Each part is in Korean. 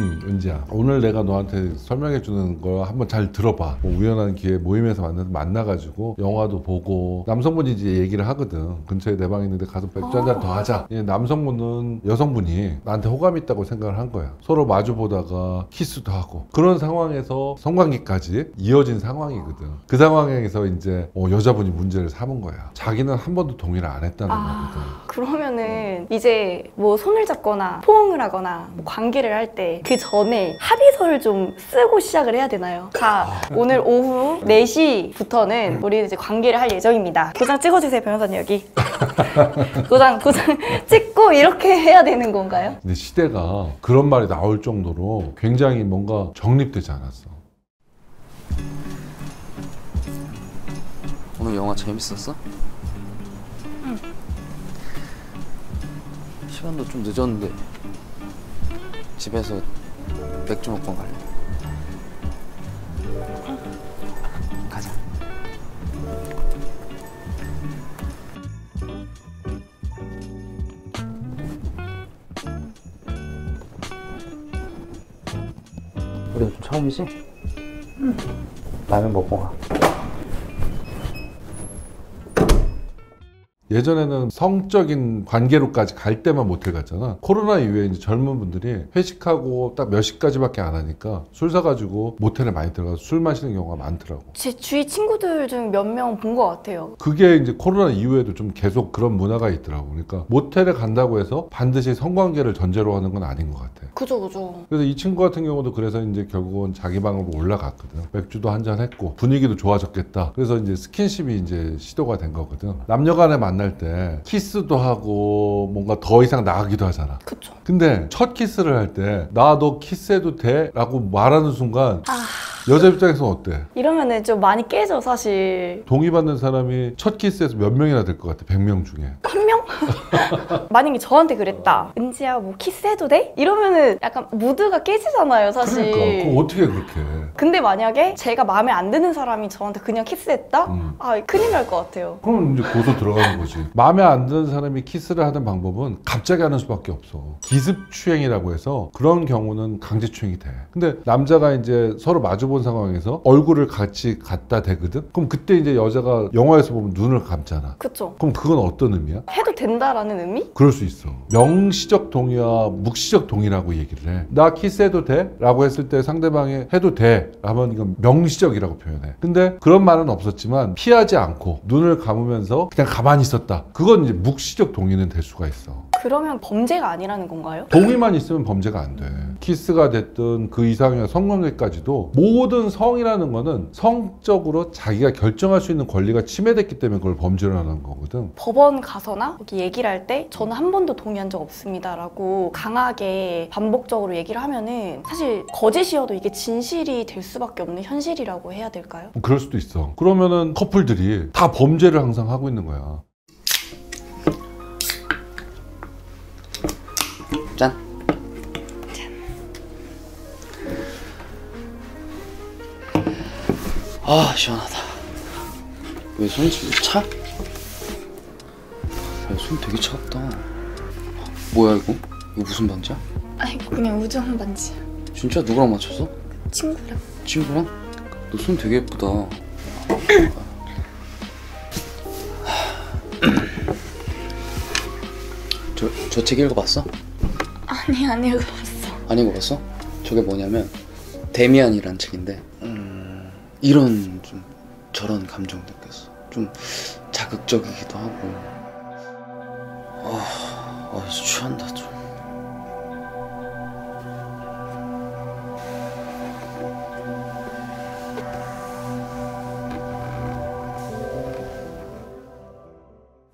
은지야, 오늘 내가 너한테 설명해 주는 거 한번 잘 들어봐. 뭐 우연한 기회에 모임에서 만나가지고 영화도 보고, 남성분이 이제 얘기를 하거든. 근처에 내 방 있는데 가서 맥주 한잔 더 하자. 남성분은 여성분이 나한테 호감이 있다고 생각을 한 거야. 서로 마주 보다가 키스도 하고, 그런 상황에서 성관계까지 이어진 상황이거든. 그 상황에서 이제 여자분이 문제를 삼은 거야. 자기는 한 번도 동의를 안 했다는 거거든. 그러면은 이제 뭐 손을 잡거나 포옹을 하거나 뭐 관계를 할 때 그 전에 합의서를 좀 쓰고 시작을 해야 되나요? 자, 오늘 오후 4시부터는 우리 이제 관계를 할 예정입니다. 도장 찍어주세요, 변호사님 여기. 도장 찍고 이렇게 해야 되는 건가요? 근데 시대가 그런 말이 나올 정도로 굉장히 뭔가 정립되지 않았어. 오늘 영화 재밌었어? 응. 시간도 좀 늦었는데 집에서 맥주 먹고 갈래? 응. 가자. 우리 좀 처음이지? 응. 라면 먹고 가. 예전에는 성적인 관계로까지 갈 때만 모텔 갔잖아. 코로나 이후에 이제 젊은 분들이 회식하고 딱 몇 시까지밖에 안 하니까 술 사가지고 모텔에 많이 들어가서 술 마시는 경우가 많더라고. 제 주위 친구들 중 몇 명 본 것 같아요. 그게 이제 코로나 이후에도 좀 계속 그런 문화가 있더라고. 그러니까 모텔에 간다고 해서 반드시 성관계를 전제로 하는 건 아닌 것 같아. 그죠. 그래서 이 친구 같은 경우도 그래서 이제 결국은 자기 방으로 올라갔거든. 맥주도 한잔 했고 분위기도 좋아졌겠다. 그래서 이제 스킨십이 이제 시도가 된 거거든. 남녀간에 만날 때 키스도 하고 뭔가 더 이상 나가기도 하잖아. 그쵸. 근데 첫 키스를 할 때 나 너 키스해도 돼? 라고 말하는 순간 여자 입장에서는 어때? 이러면은 좀 많이 깨져 사실. 동의받는 사람이 첫 키스에서 몇 명이나 될 것 같아? 100명 중에. 한 명? 만약에 저한테 그랬다. 은지야 뭐 키스해도 돼? 이러면은 약간 무드가 깨지잖아요 사실. 그러니까 그거 어떻게 그렇게 해? 근데 만약에 제가 마음에 안 드는 사람이 저한테 그냥 키스했다? 아 큰일 날 것 같아요. 그럼 이제 고소 들어가는 거지. 마음에 안 드는 사람이 키스를 하는 방법은 갑자기 하는 수밖에 없어. 기습추행이라고 해서 그런 경우는 강제추행이 돼. 근데 남자가 이제 서로 마주본 상황에서 얼굴을 같이 갖다 대거든? 그럼 그때 이제 여자가 영화에서 보면 눈을 감잖아. 그쵸. 그럼 그건 어떤 의미야? 해도 된다라는 의미? 그럴 수 있어. 명시적 동의와 묵시적 동의라고 얘기를 해. 나 키스해도 돼? 라고 했을 때 상대방이 해도 돼 하면 이건 명시적이라고 표현해. 근데 그런 말은 없었지만 피하지 않고 눈을 감으면서 그냥 가만히 있었다. 그건 이제 묵시적 동의는 될 수가 있어. 그러면 범죄가 아니라는 건가요? 동의만 있으면 범죄가 안 돼. 키스가 됐든 그 이상의 성관계까지도 모든 성이라는 거는 성적으로 자기가 결정할 수 있는 권리가 침해됐기 때문에 그걸 범죄로 하는 거거든. 법원 가서나 이렇게 얘기를 할 때 저는 한 번도 동의한 적 없습니다 라고 강하게 반복적으로 얘기를 하면은 사실 거짓이어도 이게 진실이 될 수밖에 없는 현실이라고 해야 될까요? 그럴 수도 있어. 그러면은 커플들이 다 범죄를 항상 하고 있는 거야. 짠. 아 시원하다. 왜 손이 차? 야, 손 되게 차갑다. 뭐야 이거? 이거 무슨 반지야? 아니 그냥 우주한 반지. 진짜 누구랑 맞췄어? 친구랑. 친구랑? 너 손 되게 예쁘다. 저 책 읽어봤어? 아니 안 읽어봤어. 안 읽어봤어? 저게 뭐냐면 데미안이라는 책인데 이런 좀 저런 감정 느꼈어. 좀 자극적이기도 하고. 이제 취한다 좀.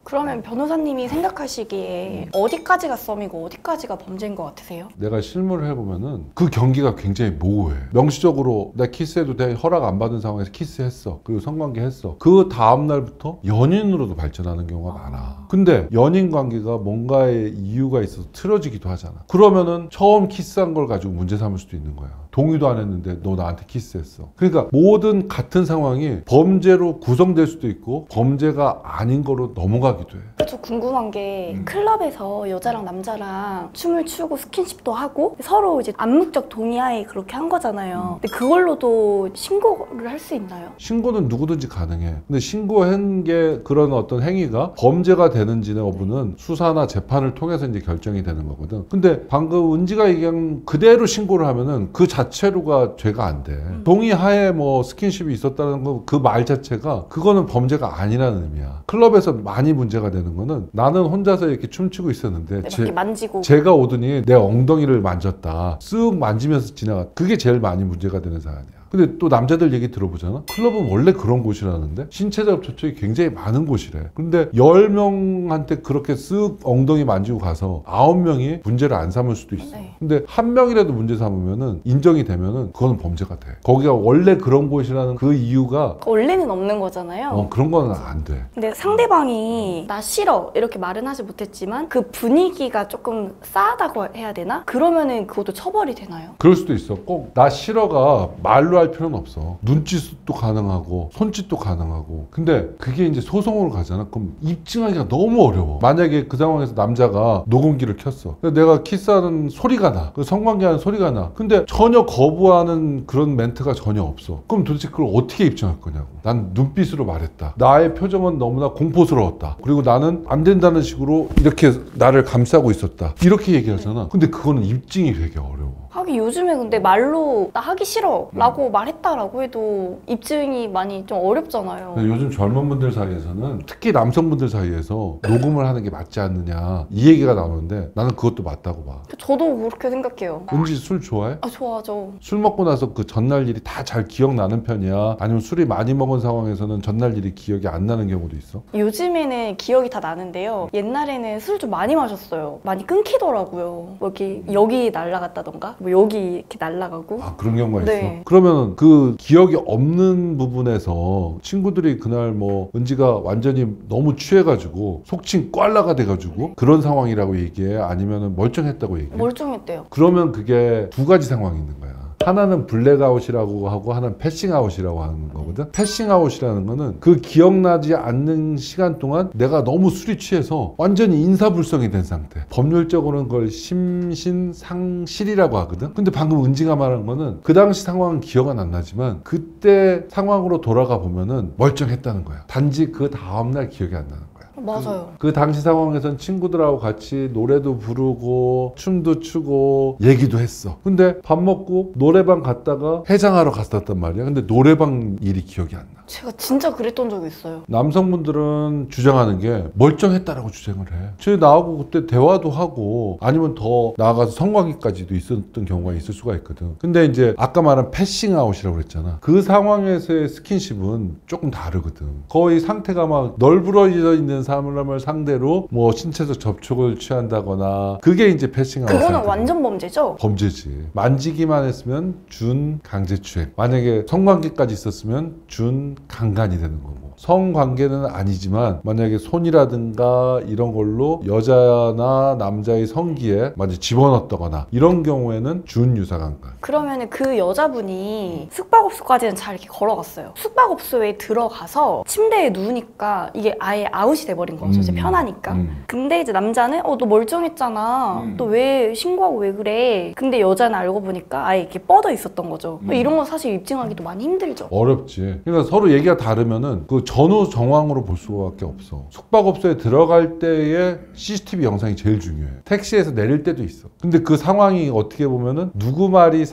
그러면 변호사님이 생각하시기에 어디까지가 썸이고 어디까지가 범죄인 것 같으세요? 내가 실무를 해보면은 그 경기가 굉장히 모호해. 명시적으로 나 키스해도 돼 허락 안 받은 상황에서 키스했어. 그리고 성관계 했어. 그 다음날부터 연인으로도 발전하는 경우가 많아. 근데 연인 관계가 뭔가의 이유가 있어서 틀어지기도 하잖아. 그러면은 처음 키스한 걸 가지고 문제 삼을 수도 있는 거야. 동의도 안 했는데 너 나한테 키스했어. 그러니까 모든 같은 상황이 범죄로 구성될 수도 있고 범죄가 아닌 거로 넘어가기도 좋아하기도 해. 저 궁금한 게 클럽에서 여자랑 남자랑 춤을 추고 스킨십도 하고 서로 이제 암묵적 동의하에 그렇게 한 거잖아요. 근데 그걸로도 신고를 할 수 있나요? 신고는 누구든지 가능해. 근데 신고한 게 그런 어떤 행위가 범죄가 되는지 여부는 수사나 재판을 통해서 이제 결정이 되는 거거든. 근데 방금 은지가 얘기한 그대로 신고를 하면은 그 자체로가 죄가 안 돼. 동의하에 뭐 스킨십이 있었다는 거 그 말 자체가 그거는 범죄가 아니라는 의미야. 클럽에서 많이 문제가 되는 거는 나는 혼자서 이렇게 춤추고 있었는데 막 이렇게 만지고 제가 오더니 내 엉덩이를 만졌다. 쓱 만지면서 지나가. 그게 제일 많이 문제가 되는 사안이야. 근데 또 남자들 얘기 들어보잖아. 클럽은 원래 그런 곳이라는데 신체적 접촉이 굉장히 많은 곳이래. 근데 10명한테 그렇게 쓱 엉덩이 만지고 가서 9명이 문제를 안 삼을 수도 있어. 네. 근데 한 명이라도 문제 삼으면은 인정이 되면은 그거는 범죄가 돼. 거기가 원래 그런 곳이라는 그 이유가 원래는 없는 거잖아요. 그런 거는 안 돼. 근데 상대방이 나 싫어 이렇게 말은 하지 못했지만 그 분위기가 조금 싸하다고 해야 되나? 그러면은 그것도 처벌이 되나요? 그럴 수도 있어. 꼭 나 싫어가 말로 할 필요는 없어. 눈짓도 가능하고 손짓도 가능하고. 근데 그게 이제 소송으로 가잖아. 그럼 입증하기가 너무 어려워. 만약에 그 상황에서 남자가 녹음기를 켰어. 근데 내가 키스하는 소리가 나. 그 성관계하는 소리가 나. 근데 전혀 거부하는 그런 멘트가 전혀 없어. 그럼 도대체 그걸 어떻게 입증할 거냐고. 난 눈빛으로 말했다. 나의 표정은 너무나 공포스러웠다. 그리고 나는 안 된다는 식으로 이렇게 나를 감싸고 있었다. 이렇게 얘기하잖아. 근데 그거는 입증이 되게 어려워. 하긴 요즘에 근데 말로 나 하기 싫어 라고 말했다라고 해도 입증이 많이 좀 어렵잖아요. 요즘 젊은 분들 사이에서는 특히 남성분들 사이에서 녹음을 하는 게 맞지 않느냐 이 얘기가 나오는데 나는 그것도 맞다고 봐. 저도 그렇게 생각해요. 은지 술 좋아해? 아, 좋아하죠. 술 먹고 나서 그 전날 일이 다 잘 기억나는 편이야? 아니면 술이 많이 먹은 상황에서는 전날 일이 기억이 안 나는 경우도 있어? 요즘에는 기억이 다 나는데요. 옛날에는 술 좀 많이 마셨어요. 많이 끊기더라고요. 뭐 이렇게 여기 날아갔다던가 뭐 여기 이렇게 날아가고. 아, 그런 경우가 네. 있어? 그러면 그 기억이 없는 부분에서 친구들이 그날 뭐 은지가 완전히 너무 취해가지고 속칭 꽐라가 돼가지고 그런 상황이라고 얘기해? 아니면 멀쩡했다고 얘기해? 멀쩡했대요. 그러면 그게 두 가지 상황이 있는 거야. 하나는 블랙아웃이라고 하고 하나는 패싱아웃이라고 하는 거거든. 패싱아웃이라는 거는 그 기억나지 않는 시간 동안 내가 너무 술이 취해서 완전히 인사불성이 된 상태. 법률적으로는 그걸 심신상실이라고 하거든. 근데 방금 은지가 말한 거는 그 당시 상황은 기억은 안 나지만 그때 상황으로 돌아가 보면은 멀쩡했다는 거야. 단지 그 다음날 기억이 안 나는 거야. 맞아요. 그 당시 상황에선 친구들하고 같이 노래도 부르고 춤도 추고 얘기도 했어. 근데 밥 먹고 노래방 갔다가 해장하러 갔었단 말이야. 근데 노래방 일이 기억이 안 나. 제가 진짜 그랬던 적이 있어요. 남성분들은 주장하는 게 멀쩡했다라고 주장을 해. 저희 나하고 그때 대화도 하고 아니면 더 나아가서 성관계까지도 있었던 경우가 있을 수가 있거든. 근데 이제 아까 말한 패싱아웃이라고 그랬잖아. 그 상황에서의 스킨십은 조금 다르거든. 거의 상태가 막 널브러져 있는 사람을 상대로 뭐 신체적 접촉을 취한다거나 그게 이제 패싱아웃. 그거는 완전 범죄죠? 범죄지. 만지기만 했으면 준 강제추행. 만약에 성관계까지 있었으면 준 강간이 되는 거고. 성관계는 아니지만 만약에 손이라든가 이런 걸로 여자나 남자의 성기에 만약 집어넣었다거나 이런 경우에는 준유사강간. 그러면은 그 여자분이 숙박업소까지는 잘 이렇게 걸어갔어요. 숙박업소에 들어가서 침대에 누우니까 이게 아예 아웃이 돼버린 거죠. 이제 편하니까. 근데 이제 남자는 너 멀쩡했잖아. 너 왜 신고하고 왜 그래? 근데 여자는 알고 보니까 아예 이렇게 뻗어 있었던 거죠. 이런 건 사실 입증하기도 많이 힘들죠. 어렵지. 그러니까 서로 얘기가 다르면은 그 전후 정황으로 볼 수밖에 없어. 숙박업소에 들어갈 때의 CCTV 영상이 제일 중요해. 택시에서 내릴 때도 있어. 근데 그 상황이 어떻게 보면은 누구 말이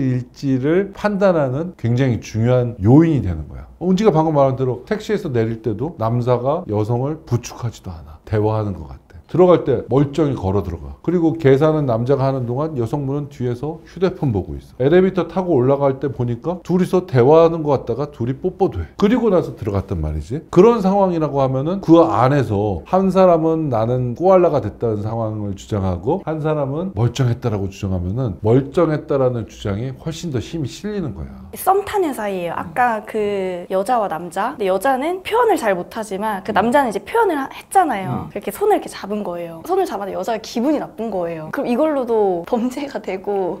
사실일지를 판단하는 굉장히 중요한 요인이 되는 거야. 은지가 방금 말한 대로 택시에서 내릴 때도 남자가 여성을 부축하지도 않아. 대화하는 것 같아. 들어갈 때 멀쩡히 걸어 들어가. 그리고 계산은 남자가 하는 동안 여성분은 뒤에서 휴대폰 보고 있어. 엘리베이터 타고 올라갈 때 보니까 둘이서 대화하는 것 같다가 둘이 뽀뽀도 해. 그리고 나서 들어갔단 말이지. 그런 상황이라고 하면은 그 안에서 한 사람은 나는 꼬알라가 됐다는 상황을 주장하고 한 사람은 멀쩡했다라고 주장하면은 멀쩡했다라는 주장이 훨씬 더 힘이 실리는 거야. 썸 타는 사이에요. 아까 그 여자와 남자. 근데 여자는 표현을 잘 못하지만 그 남자는 이제 표현을 했잖아요. 이렇게 손을 이렇게 잡은 잡은 거예요. 손을 잡았는데 여자가 기분이 나쁜 거예요. 그럼 이걸로도 범죄가 되고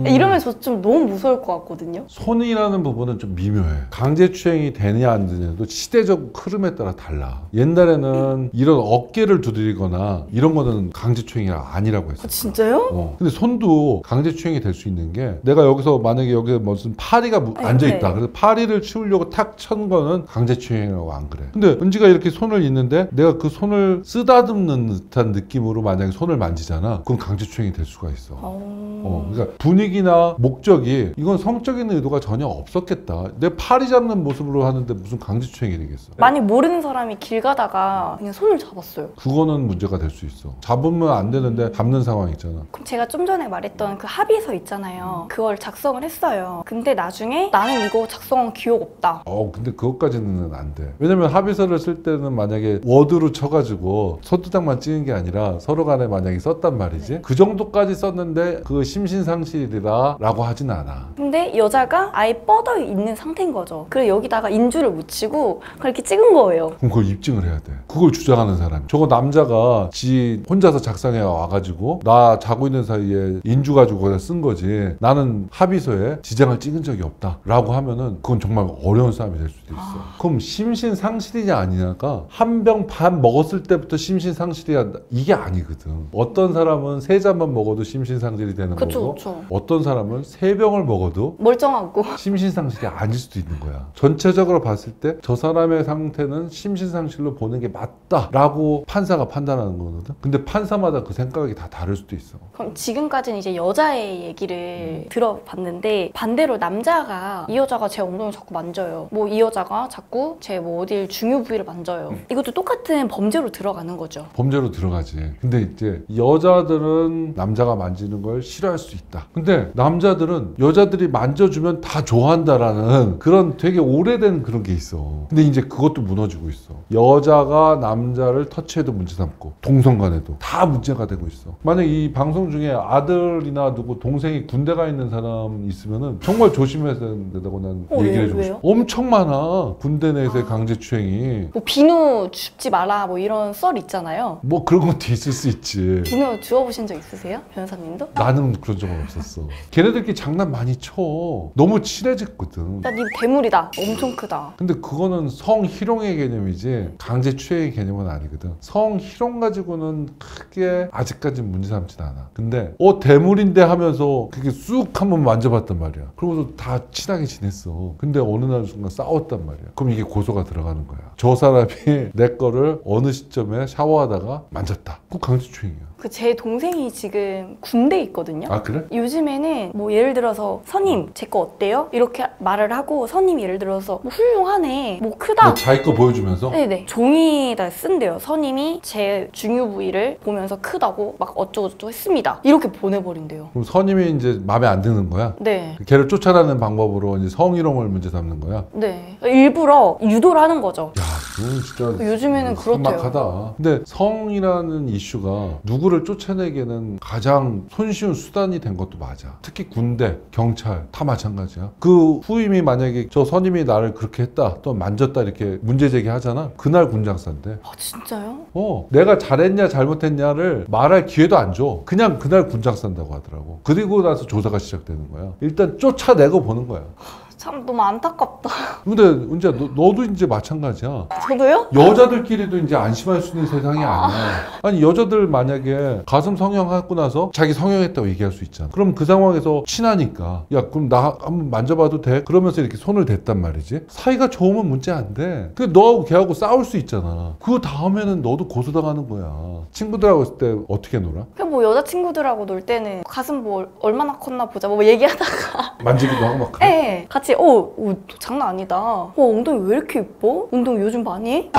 이러면 저 좀 너무 무서울 것 같거든요. 손이라는 부분은 좀 미묘해. 강제추행이 되냐 안 되냐도 시대적 흐름에 따라 달라. 옛날에는 이런 어깨를 두드리거나 이런 거는 강제추행이 아니라고 했어. 진짜요? 근데 손도 강제추행이 될 수 있는 게 내가 여기서 만약에 여기에 무슨 파리가 앉아있다. 네. 그래서 파리를 치우려고 탁 천 거는 강제추행이라고 안 그래. 근데 은지가 이렇게 손을 있는데 내가 그 손을 쓰다듬는 듯한 느낌으로 만약에 손을 만지잖아. 그건 강제추행이 될 수가 있어. 그러니까 분위기나 목적이 이건 성적인 의도가 전혀 없었겠다. 내 팔이 잡는 모습으로 하는데 무슨 강제추행이 되겠어. 만약 모르는 사람이 길 가다가 그냥 손을 잡았어요. 그거는 문제가 될 수 있어. 잡으면 안 되는데 잡는 상황 있잖아. 그럼 제가 좀 전에 말했던 그 합의서 있잖아요. 그걸 작성을 했어요. 근데 나중에 나는 이거 작성한 기억 없다. 근데 그것까지는 안 돼. 왜냐면 합의서를 쓸 때는 만약에 워드로 쳐가지고 손두장만 찍은 게 아니라 서로 간에 만약에 썼단 말이지. 그 정도까지 썼는데 그 심신상실이라 라고 하진 않아. 근데 여자가 아예 뻗어 있는 상태인 거죠. 그래 여기다가 인주를 묻히고 그렇게 찍은 거예요. 그럼 그걸 입증을 해야 돼. 그걸 주장하는 사람. 저거 남자가 지 혼자서 작성해 와가지고 나 자고 있는 사이에 인주 가지고 거기다 쓴 거지. 나는 합의서에 지장을 찍은 적이 없다. 라고 하면은 그건 정말 어려운 싸움이 될 수도 있어. 그럼 심신상실이냐 아니냐가 한 병 반 먹었을 때부터 심신상실이야 이게 아니거든. 어떤 사람은 3잔만 먹어도 심신상실이 되는 거고 그쵸. 어떤 사람은 3병을 먹어도 멀쩡하고. 심신상실이 아닐 수도 있는 거야. 전체적으로 봤을 때 저 사람의 상태는 심신상실로 보는 게 맞다라고 판사가 판단하는 거거든. 근데 판사마다 그 생각이 다 다를 수도 있어. 그럼 지금까지는 이제 여자의 얘기를 들어봤는데 반대로 남자가 이 여자가 제 엉덩이를 자꾸 만져요. 뭐 이 여자가 자꾸 제 뭐 어딜 중요 부위를 만져요. 이것도 똑같은 범죄로 들어가는 거죠. 범죄로 들어가지. 근데 이제 여자들은 남자가 만지는 걸 싫어할 수 있다. 근데 남자들은 여자들이 만져주면 다 좋아한다라는 그런 되게 오래된 그런 게 있어. 근데 이제 그것도 무너지고 있어. 여자가 남자를 터치해도 문제 삼고 동성 간에도 다 문제가 되고 있어. 만약 이 방송 중에 아들이나 누구 동생이 군대 가 있는 사람 있으면은 정말 조심해야 된다고 난 얘기를 해주고 싶어. 엄청 많아. 군대 내에서의 강제추행이. 뭐 비누 줍지 마라 뭐 이런 썰 있잖아요. 뭐 그런 것도 있을 수 있지. 비누 주워보신 적 있으세요? 변호사님도? 나는 그런 적은 없었어. 걔네들끼리 장난 많이 쳐. 너무 친해졌거든. 나 니 대물이다. 엄청 크다. 근데 그거는 성희롱의 개념이지 강제추행의 개념은 아니거든. 성희롱 가지고는 크게 아직까지 문제 삼진 않아. 근데 대물인데 하면서 그게 쑥 한번 만져봤단 말이야. 그러고서 다 친하게 지냈어. 근데 어느 날 순간 싸웠단 말이야. 그럼 이게 고소가 들어가는 거야. 저 사람이 내 거를 어느 시점에 샤워하다가 만졌다. 그거 강제추행이야. 그 제 동생이 지금 군대에 있거든요. 아 그래? 요즘에는 뭐 예를 들어서 선임 제 거 어때요? 이렇게 말을 하고 선임이 예를 들어서 뭐 훌륭하네 뭐 크다 뭐 자기 거 보여주면서? 네네 종이에다 쓴대요. 선임이 제 중요 부위를 보면서 크다고 막 어쩌고저쩌고 했습니다. 이렇게 보내버린대요. 그럼 선임이 이제 마음에 안 드는 거야? 네. 걔를 쫓아내는 방법으로 이제 성희롱을 문제 삼는 거야? 네. 일부러 유도를 하는 거죠. 야, 그건 진짜 요즘에는 그렇대요. 험악하다. 근데 성이라는 이슈가 누구를 쫓아내기에는 가장 손쉬운 수단이 된 것도 맞아. 특히 군대, 경찰 다 마찬가지야. 그 후임이 만약에 저 선임이 나를 그렇게 했다, 또 만졌다 이렇게 문제 제기하잖아. 그날 군장사인데. 아 진짜요? 내가 잘했냐 잘못했냐를 말할 기회도 안 줘. 그냥 그날 군장산다고 하더라고. 그리고 나서 조사가 시작되는 거야. 일단 쫓아내고 보는 거야. 참 너무 안타깝다. 근데 은지야 너도 이제 마찬가지야. 저도요? 여자들끼리도 이제 안심할 수 있는 세상이 아니야. 아니 여자들 만약에 가슴 성형하고 나서 자기 성형했다고 얘기할 수 있잖아. 그럼 그 상황에서 친하니까 야 그럼 나 한번 만져봐도 돼? 그러면서 이렇게 손을 댔단 말이지. 사이가 좋으면 문제 안 돼. 근데 너하고 걔하고 싸울 수 있잖아. 그 다음에는 너도 고소당하는 거야. 친구들하고 있을 때 어떻게 놀아? 그냥 뭐 여자친구들하고 놀 때는 가슴 뭐 얼마나 컸나 보자 뭐 얘기하다가 만지기도 하고 막 그래? 네, 같이 장난 아니다. 엉덩이 왜 이렇게 예뻐? 운동 요즘 많이 해?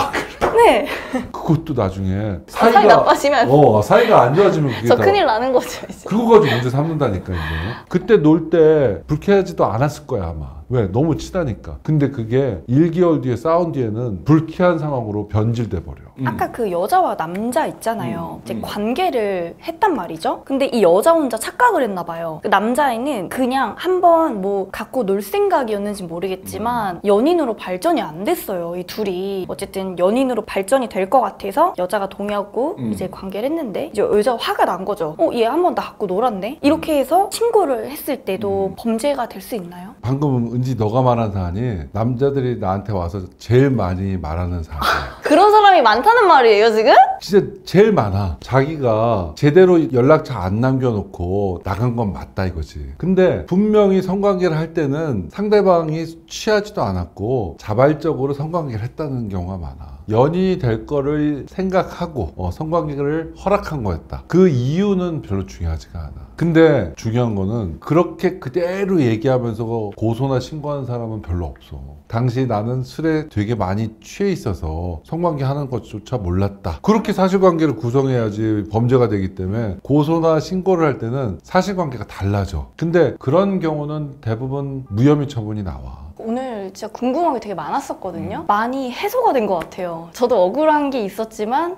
네. 그것도 나중에 사이 나빠지면 사이가 안 좋아지면 그게 저 다 큰일 나는 거죠 이제. 그거 가지고 문제 삼는다니까 이제. 그때 놀 때 불쾌하지도 않았을 거야 아마. 왜? 너무 친하니까. 근데 그게 1개월 뒤에 싸운 뒤에는 불쾌한 상황으로 변질돼 버려. 아까 그 여자와 남자 있잖아요. 이제 음. 관계를 했단 말이죠. 근데 이 여자 혼자 착각을 했나 봐요. 그 남자애는 그냥 한번 뭐 갖고 놀 생각이었는지 모르겠지만 연인으로 발전이 안 됐어요. 이 둘이 어쨌든 연인으로 발전이 될 것 같아서 여자가 동의하고 이제 관계를 했는데 이제 여자가 화가 난 거죠. 얘 한번 나 갖고 놀았네. 이렇게 해서 신고를 했을 때도 범죄가 될 수 있나요? 방금 은지 너가 말한 사안이 남자들이 나한테 와서 제일 많이 말하는 사안이야. 그런 사람이 많다는 말이에요, 지금? 진짜 제일 많아. 자기가 제대로 연락처 안 남겨놓고 나간 건 맞다 이거지. 근데 분명히 성관계를 할 때는 상대방이 취하지도 않았고 자발적으로 성관계를 했다는 경우가 많아. 연인이 될 거를 생각하고 성관계를 허락한 거였다. 그 이유는 별로 중요하지가 않아. 근데 중요한 거는 그렇게 그대로 얘기하면서 고소나 신고하는 사람은 별로 없어. 당시 나는 술에 되게 많이 취해 있어서 성관계 하는 것조차 몰랐다. 그렇게 사실관계를 구성해야지 범죄가 되기 때문에 고소나 신고를 할 때는 사실관계가 달라져. 근데 그런 경우는 대부분 무혐의 처분이 나와. 오늘 진짜 궁금한 게 되게 많았었거든요. 많이 해소가 된 것 같아요. 저도 억울한 게 있었지만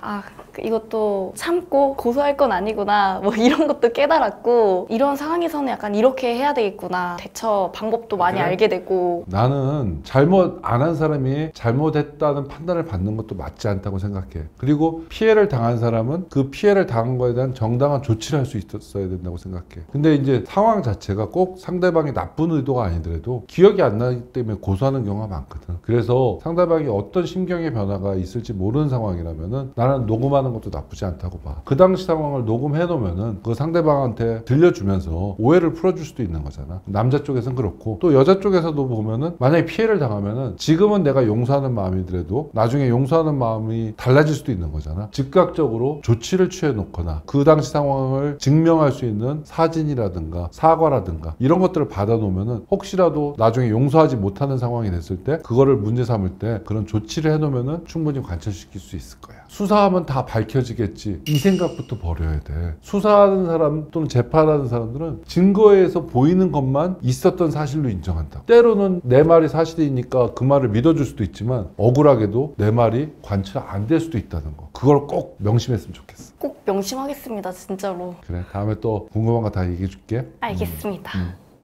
이것도 참고 고소할 건 아니구나 뭐 이런 것도 깨달았고 이런 상황에서는 약간 이렇게 해야 되겠구나 대처 방법도 많이 그래? 알게 되고 나는 잘못 안 한 사람이 잘못했다는 판단을 받는 것도 맞지 않다고 생각해. 그리고 피해를 당한 사람은 그 피해를 당한 거에 대한 정당한 조치를 할 수 있었어야 된다고 생각해. 근데 이제 상황 자체가 꼭 상대방이 나쁜 의도가 아니더라도 기억이 안 나기 때문에 고소하는 경우가 많거든. 그래서 상대방이 어떤 심경의 변화가 있을지 모르는 상황이라면은 나는 녹음하는 것도 나쁘지 않다고 봐. 그 당시 상황을 녹음해 놓으면은 그 상대방한테 들려주면서 오해를 풀어줄 수도 있는 거잖아. 남자 쪽에서는 그렇고 또 여자 쪽에서도 보면은 만약에 피해를 당하면은 지금은 내가 용서하는 마음이더라도 나중에 용서하는 마음이 달라질 수도 있는 거잖아. 즉각적으로 조치를 취해 놓거나 그 당시 상황을 증명할 수 있는 사진이라든가 사과라든가 이런 것들을 받아 놓으면은 혹시라도 나중에 용서하지 못하는 상황이 됐을 때 그거를 문제 삼을 때 그런 조치를 해 놓으면은 충분히 관철시킬 수 있을 거야. 수사하면 다 밝혀지겠지. 이 생각부터 버려야 돼. 수사하는 사람 또는 재판하는 사람들은 증거에서 보이는 것만 있었던 사실로 인정한다. 때로는 내 말이 사실이니까 그 말을 믿어줄 수도 있지만 억울하게도 내 말이 관철 안 될 수도 있다는 거. 그걸 꼭 명심했으면 좋겠어. 꼭 명심하겠습니다, 진짜로. 그래, 다음에 또 궁금한 거 다 얘기해 줄게. 알겠습니다.